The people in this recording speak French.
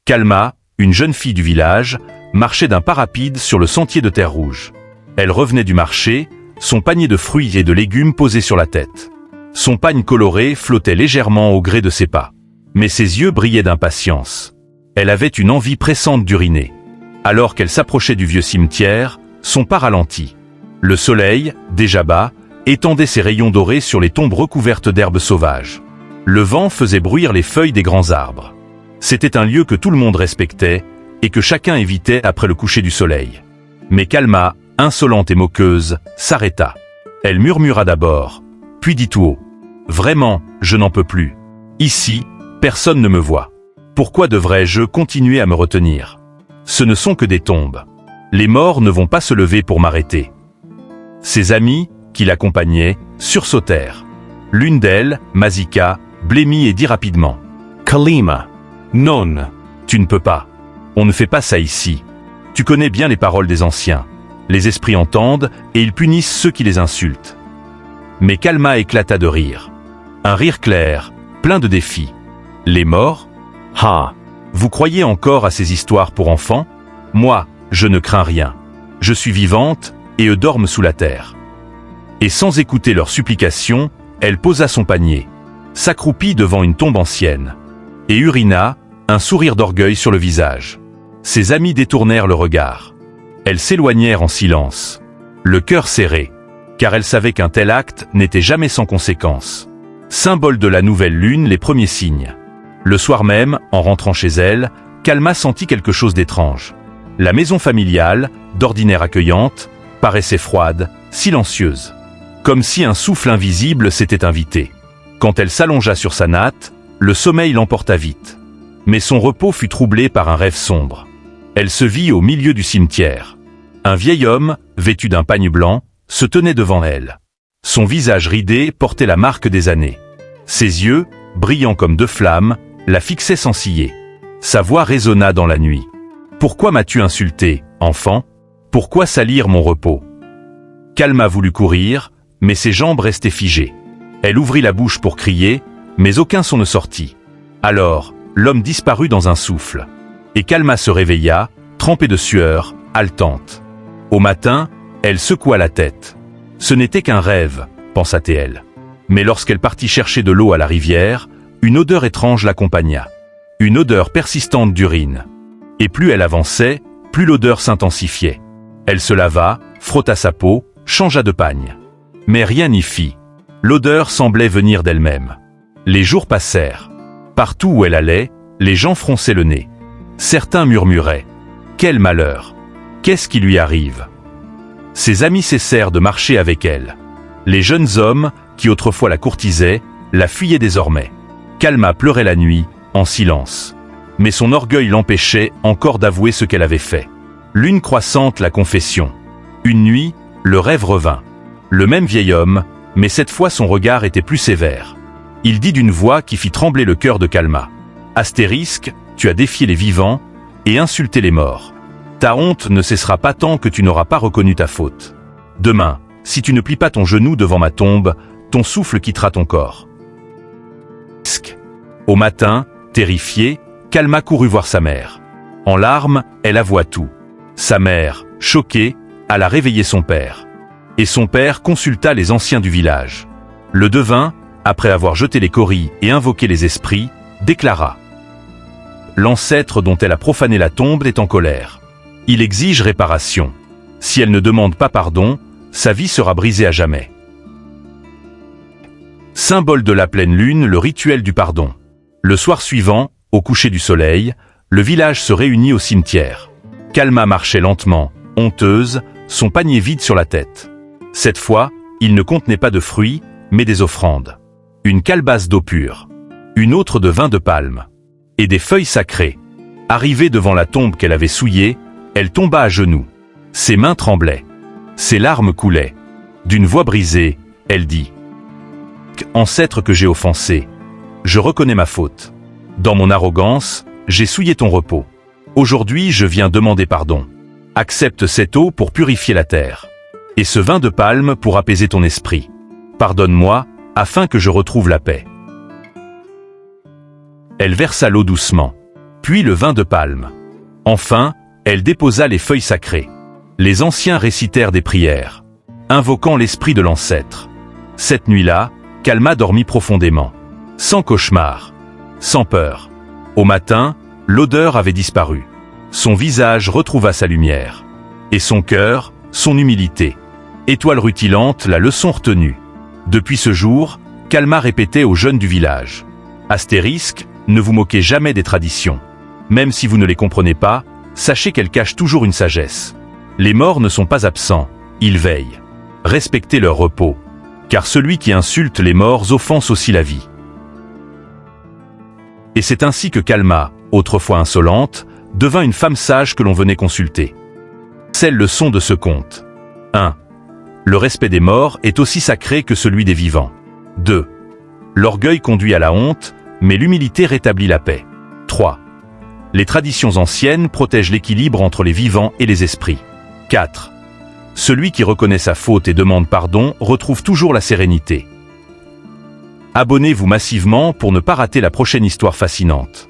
Kalma, une jeune fille du village, marchait d'un pas rapide sur le sentier de terre rouge. Elle revenait du marché, son panier de fruits et de légumes posé sur la tête. Son pagne coloré flottait légèrement au gré de ses pas. Mais ses yeux brillaient d'impatience. Elle avait une envie pressante d'uriner. Alors qu'elle s'approchait du vieux cimetière, son pas ralentit. Le soleil, déjà bas, étendait ses rayons dorés sur les tombes recouvertes d'herbes sauvages. Le vent faisait bruire les feuilles des grands arbres. C'était un lieu que tout le monde respectait et que chacun évitait après le coucher du soleil. Mais Kalma, insolente et moqueuse, s'arrêta. Elle murmura d'abord, puis dit tout haut. « Vraiment, je n'en peux plus. Ici, personne ne me voit. Pourquoi devrais-je continuer à me retenir? Ce ne sont que des tombes. Les morts ne vont pas se lever pour m'arrêter. » Ses amis, qui l'accompagnaient, sursautèrent. L'une d'elles, Mazika, blêmit et dit rapidement. « Kalima, non, tu ne peux pas. On ne fait pas ça ici. Tu connais bien les paroles des anciens. Les esprits entendent et ils punissent ceux qui les insultent. » Mais Kalma éclata de rire. Un rire clair, plein de défis. Les morts? Ah! Vous croyez encore à ces histoires pour enfants? Moi, je ne crains rien. Je suis vivante et eux dorment sous la terre. Et sans écouter leurs supplications, elle posa son panier, s'accroupit devant une tombe ancienne, et urina, un sourire d'orgueil sur le visage. Ses amis détournèrent le regard. Elles s'éloignèrent en silence, le cœur serré, car elles savaient qu'un tel acte n'était jamais sans conséquence. Symbole de la nouvelle lune, les premiers signes. Le soir même, en rentrant chez elle, Kalma sentit quelque chose d'étrange. La maison familiale, d'ordinaire accueillante, paraissait froide, silencieuse. Comme si un souffle invisible s'était invité. Quand elle s'allongea sur sa natte, le sommeil l'emporta vite. Mais son repos fut troublé par un rêve sombre. Elle se vit au milieu du cimetière. Un vieil homme, vêtu d'un pagne blanc, se tenait devant elle. Son visage ridé portait la marque des années. Ses yeux, brillants comme deux flammes, la fixaient sans ciller. Sa voix résonna dans la nuit. « Pourquoi m'as-tu insulté, enfant? Pourquoi salir mon repos ?» Kalma voulut courir, mais ses jambes restaient figées. Elle ouvrit la bouche pour crier, mais aucun son ne sortit. Alors, l'homme disparut dans un souffle. Et Kalma se réveilla, trempée de sueur, haletante. Au matin, elle secoua la tête. Ce n'était qu'un rêve, pensa-t-elle. Mais lorsqu'elle partit chercher de l'eau à la rivière, une odeur étrange l'accompagna. Une odeur persistante d'urine. Et plus elle avançait, plus l'odeur s'intensifiait. Elle se lava, frotta sa peau, changea de pagne. Mais rien n'y fit. L'odeur semblait venir d'elle-même. Les jours passèrent. Partout où elle allait, les gens fronçaient le nez. Certains murmuraient. Quel malheur! Qu'est-ce qui lui arrive? Ses amis cessèrent de marcher avec elle. Les jeunes hommes, qui autrefois la courtisaient, la fuyaient désormais. Kalma pleurait la nuit, en silence. Mais son orgueil l'empêchait encore d'avouer ce qu'elle avait fait. Lune croissante, la confession. Une nuit, le rêve revint. Le même vieil homme, mais cette fois son regard était plus sévère. Il dit d'une voix qui fit trembler le cœur de Kalma. « Astérisque, tu as défié les vivants et insulté les morts. Ta honte ne cessera pas tant que tu n'auras pas reconnu ta faute. Demain, si tu ne plies pas ton genou devant ma tombe, ton souffle quittera ton corps. » Au matin, terrifiée, Kalma courut voir sa mère. En larmes, elle avoua tout. Sa mère, choquée, alla réveiller son père. Et son père consulta les anciens du village. Le devin, après avoir jeté les coris et invoqué les esprits, déclara. L'ancêtre dont elle a profané la tombe est en colère. Il exige réparation. Si elle ne demande pas pardon, sa vie sera brisée à jamais. Symbole de la pleine lune, le rituel du pardon. Le soir suivant, au coucher du soleil, le village se réunit au cimetière. Kalma marchait lentement, honteuse, son panier vide sur la tête. Cette fois, il ne contenait pas de fruits, mais des offrandes. Une calebasse d'eau pure, une autre de vin de palme, et des feuilles sacrées. Arrivée devant la tombe qu'elle avait souillée, elle tomba à genoux. Ses mains tremblaient. Ses larmes coulaient. D'une voix brisée, elle dit « Ancêtre que j'ai offensé, je reconnais ma faute. Dans mon arrogance, j'ai souillé ton repos. Aujourd'hui, je viens demander pardon. Accepte cette eau pour purifier la terre, et ce vin de palme pour apaiser ton esprit. Pardonne-moi, afin que je retrouve la paix. » Elle versa l'eau doucement. puis le vin de palme. Enfin, elle déposa les feuilles sacrées. Les anciens récitèrent des prières, invoquant l'esprit de l'ancêtre. Cette nuit-là, Kalma dormit profondément, sans cauchemar, sans peur. Au matin, l'odeur avait disparu. Son visage retrouva sa lumière. Et son cœur, son humilité. Étoile rutilante, la leçon retenue. Depuis ce jour, Kalma répétait aux jeunes du village. Astérisque, ne vous moquez jamais des traditions. Même si vous ne les comprenez pas, sachez qu'elles cachent toujours une sagesse. Les morts ne sont pas absents, ils veillent. Respectez leur repos. Car celui qui insulte les morts offense aussi la vie. Et c'est ainsi que Kalma, autrefois insolente, devint une femme sage que l'on venait consulter. C'est le leçon de ce conte. 1. Le respect des morts est aussi sacré que celui des vivants. 2. L'orgueil conduit à la honte, mais l'humilité rétablit la paix. 3. Les traditions anciennes protègent l'équilibre entre les vivants et les esprits. 4. Celui qui reconnaît sa faute et demande pardon retrouve toujours la sérénité. Abonnez-vous massivement pour ne pas rater la prochaine histoire fascinante.